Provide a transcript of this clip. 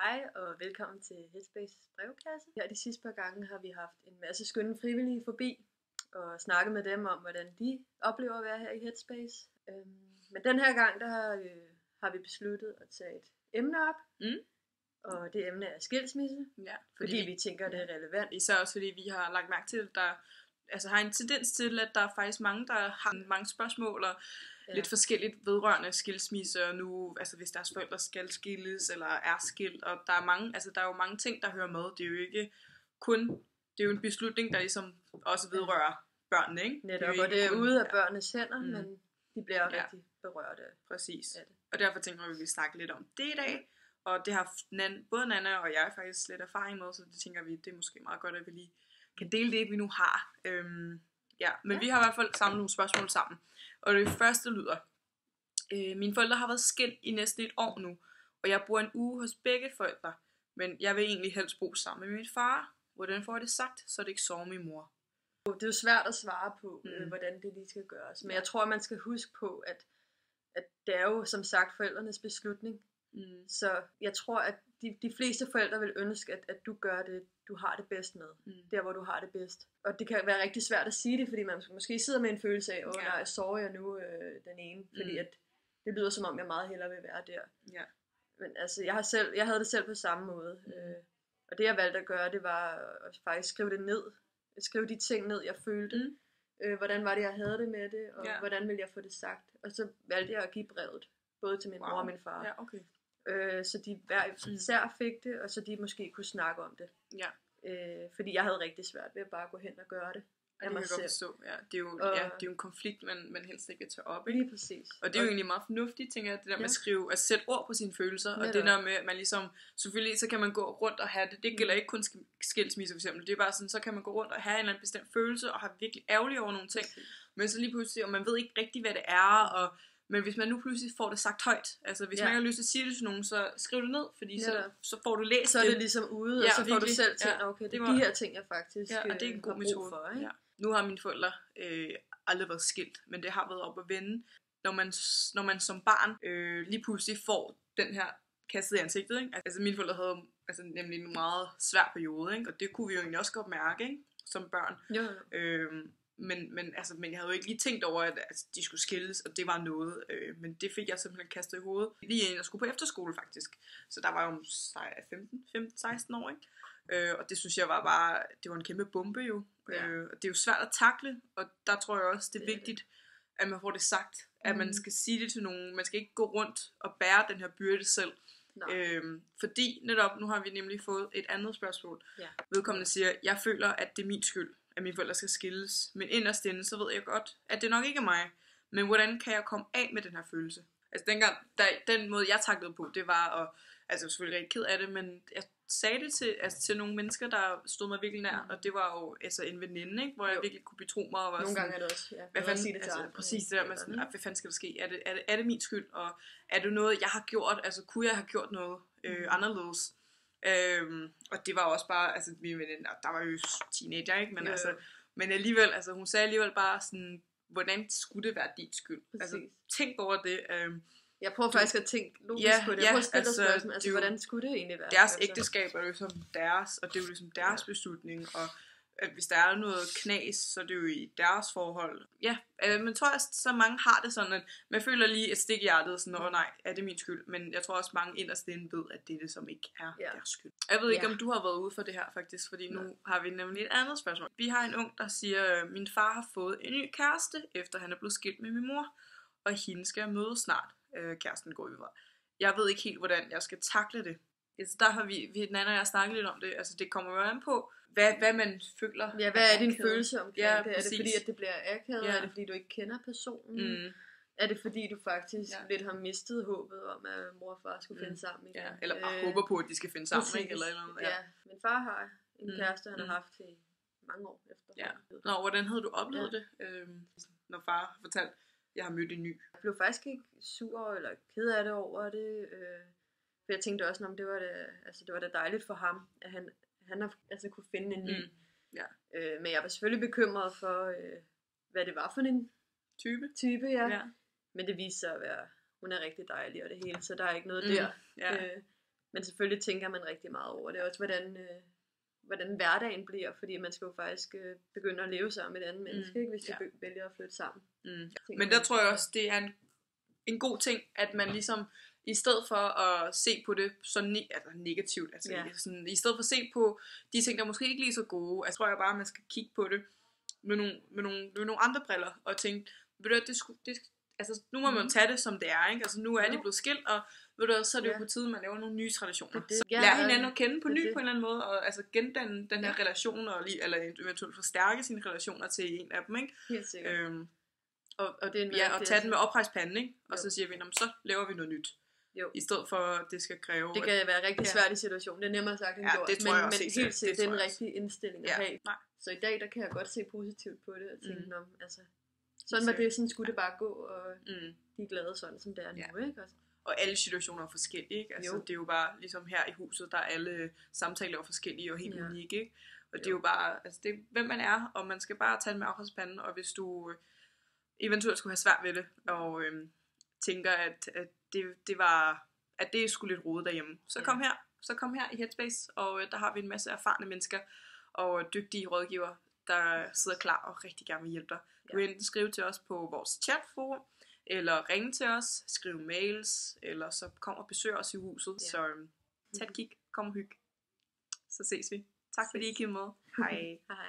Hej og velkommen til Headspace brevkasse. Her de sidste par gange har vi haft en masse skønne frivillige forbi og snakket med dem om, hvordan de oplever at være her i Headspace. Men den her gang, der har vi besluttet at tage et emne op. Og det emne er skilsmisse, fordi vi tænker, det er relevant. Især også fordi vi har lagt mærke til, at der har en tendens til, at der er faktisk mange, der har mange spørgsmål og lidt forskelligt vedrørende skilsmisse, og nu, altså hvis deres forældre skal skilles eller er skilt, og der er jo mange ting, der hører med. Det er jo ikke kun, det er jo en beslutning, der ligesom også vedrører børnene, ikke? Netop, og det er ude af børnenes hænder, men de bliver rigtig berørt af præcis. Af det. Og derfor tænker vi, at vi vil snakke lidt om det i dag. Og det har både Nana og jeg faktisk lidt erfaring med, så det tænker vi, det er måske meget godt, at vi lige kan dele det, vi nu har. Men vi har i hvert fald samlet nogle spørgsmål sammen. Og det første lyder, mine forældre har været skilt i næsten et år nu, og jeg bor en uge hos begge forældre, men jeg vil egentlig helst bo sammen med min far. Hvordan får jeg det sagt, så det ikke sårer min mor? Det er jo svært at svare på, hvordan det lige skal gøres. Men jeg tror, man skal huske på, at det er jo som sagt forældrenes beslutning. Så jeg tror, at de fleste forældre vil ønske, at du gør det, du har det bedst med. Der, hvor du har det bedst. Og det kan være rigtig svært at sige det, fordi man måske sidder med en følelse af, nej, sårer jeg nu den ene. Fordi at det lyder som om, jeg meget hellere vil være der. Ja. Men altså, jeg havde det selv på samme måde. Og det jeg valgte at gøre, det var at faktisk skrive det ned. Skrive de ting ned, jeg følte. Hvordan var det, jeg havde det med det, og hvordan ville jeg få det sagt. Og så valgte jeg at give brevet, både til min mor og min far. Ja, okay. Så de hver især fik det, og så de måske kunne snakke om det. Ja. Fordi jeg havde rigtig svært ved at bare gå hen og gøre det. Det kan jeg godt forstå. Ja, det er jo en konflikt, man helst ikke vil tage op. Ikke? Lige præcis. Og det er jo egentlig meget fornuftigt, tænker jeg, det der med at skrive, at sætte ord på sine følelser, og det der med, at man ligesom, selvfølgelig så kan man gå rundt og have det, det gælder ikke kun skilsmisse for eksempel, det er bare sådan, så kan man gå rundt og have en eller anden bestemt følelse, og have virkelig ærgerlig over nogle ting, men så lige pludselig, og man ved ikke rigtig, hvad det er, men hvis man nu pludselig får det sagt højt, altså hvis man ikke har lyst til at sige det til nogen, så skriv det ned, fordi så får du læst så er det ligesom ude, og så får du selv tænkt, okay, det er de her ting, jeg faktisk og det er en god metode for, ikke? Ja. Nu har mine forældre aldrig været skilt, men det har været op at vende, når man som barn lige pludselig får den her kastet i ansigtet, ikke? Altså mine forældre havde nemlig en meget svær periode, ikke? Og det kunne vi jo egentlig også godt mærke, ikke? Som børn. Men jeg havde jo ikke lige tænkt over, at de skulle skilles, og det var noget. Men det fik jeg simpelthen kastet i hovedet. Lige inden jeg skulle på efterskole, faktisk. Så der var jeg jo 15-16 år, ikke? Og det synes jeg var bare, det var en kæmpe bombe jo. Og det er jo svært at takle, og der tror jeg også, det er vigtigt, at man får det sagt. At man skal sige det til nogen. Man skal ikke gå rundt og bære den her byrde selv. Fordi netop, nu har vi nemlig fået et andet spørgsmål. Vedkommende siger, jeg føler, at det er min skyld, at mine forældre skal skilles. Men inderst inde, så ved jeg godt, at det nok ikke er mig. Men hvordan kan jeg komme af med den her følelse? Altså dengang, den måde jeg taklede på, det var at, selvfølgelig rigtig ked af det, men jeg sagde det til nogle mennesker, der stod mig virkelig nær, og det var jo en veninde, ikke? Hvor jeg virkelig kunne betro mig. Og var nogle sådan, gange er det også, hvad fanden, sige det til præcis det der med sådan, hvad fanden skal der ske? Er det min skyld? Og er det noget, jeg har gjort? Altså, kunne jeg have gjort noget anderledes? Og det var også bare, min veninde, der var jo teenager, ikke? Men men alligevel, hun sagde alligevel bare sådan, hvordan skulle det være din skyld? Altså, tænk over det. Jeg prøver faktisk at tænke logisk på det. Jeg prøver at stille spørgsmål, hvordan skulle det egentlig være? Deres ægteskab er jo ligesom deres, og det er jo ligesom deres beslutning, og at hvis der er noget knas, så er det jo i deres forhold. Men tror jeg, så mange har det sådan, at man føler lige et stik i hjertet, sådan, nej, er det min skyld? Men jeg tror også, mange inderst inde ved, at det er det, som ikke er deres skyld. Jeg ved ikke, om du har været ude for det her, faktisk, fordi nu har vi nemlig et andet spørgsmål. Vi har en ung, der siger, min far har fået en ny kæreste, efter han er blevet skilt med min mor, og hende skal jeg møde snart. Kæresten går videre. Jeg ved ikke helt, hvordan jeg skal takle det. Altså, der har vi Nana og jeg snakket lidt om det. Altså, det kommer jo an på, hvad man føler. Ja, hvad er din følelse omkring det? Er det fordi, at det bliver akavet? Er det fordi, du ikke kender personen? Er det fordi, du faktisk lidt har mistet håbet om, at mor og far skulle finde sammen igen? Eller bare håber på, at de skal finde sammen, ikke? Eller min far har en kæreste, han har haft i mange år efter. Nå, hvordan havde du oplevet det, når far har fortalt, jeg har mødt en ny? Jeg blev faktisk ikke sur eller ked af det over det. For jeg tænkte også, om det var da dejligt for ham, at han kunne finde en ny. Men jeg var selvfølgelig bekymret for, hvad det var for en type. Men det viste sig at være, hun er rigtig dejlig og det hele, så der er ikke noget der. Men selvfølgelig tænker man rigtig meget over det. Også hvordan hverdagen bliver, fordi man skal jo faktisk begynde at leve sammen med et andet menneske, ikke, hvis de vælger at flytte sammen. Men der tror jeg også, det er en god ting, at man ligesom, i stedet for at se på det så negativt, altså sådan, i stedet for at se på de ting, der måske ikke lige så gode, altså tror jeg bare, at man skal kigge på det med nogle andre briller, og tænke, ved du, altså nu må man tage det, som det er, ikke? Altså nu er de blevet skilt, og ved du, så er det jo på tide, man laver nogle nye traditioner. Så lær hinanden at kende på ny på en eller anden måde, og altså gendanne den her relation, eller eventuelt forstærke sine relationer til en af dem, ikke? Helt sikkert. Og tage den med oprejspanden, ikke? Og så siger vi, så laver vi noget nyt. Jo. I stedet for, at det skal kræve... Det kan være rigtig svært i situationen. Det er nemmere sagt end gjort. Det tror jeg også men helt sikkert, det er en rigtig indstilling at have. Nej. Så i dag, der kan jeg godt se positivt på det. Og tænke, altså, sådan var det, sådan skulle det bare gå. Og de er glade sådan, som det er nu. Ikke? Altså. Og alle situationer er forskellige. Ikke? Altså, det er jo bare, ligesom her i huset, der er alle samtaler forskellige og helt unikke. Ikke? Og det er jo bare, altså, det er, hvem man er. Og man skal bare tage det med afholdspanden. Og hvis du eventuelt skulle have svært ved det, og tænker, at det er sgu lidt rodet derhjemme. Så kom her i Headspace, og der har vi en masse erfarne mennesker, og dygtige rådgivere, der sidder klar og rigtig gerne vil hjælpe dig. Du kan enten skrive til os på vores chatforum, eller ringe til os, skrive mails, eller så kom og besøg os i huset. Så tag et kig, kom og hygge. Så ses vi. Tak fordi I kiggede med. Hej. Hej.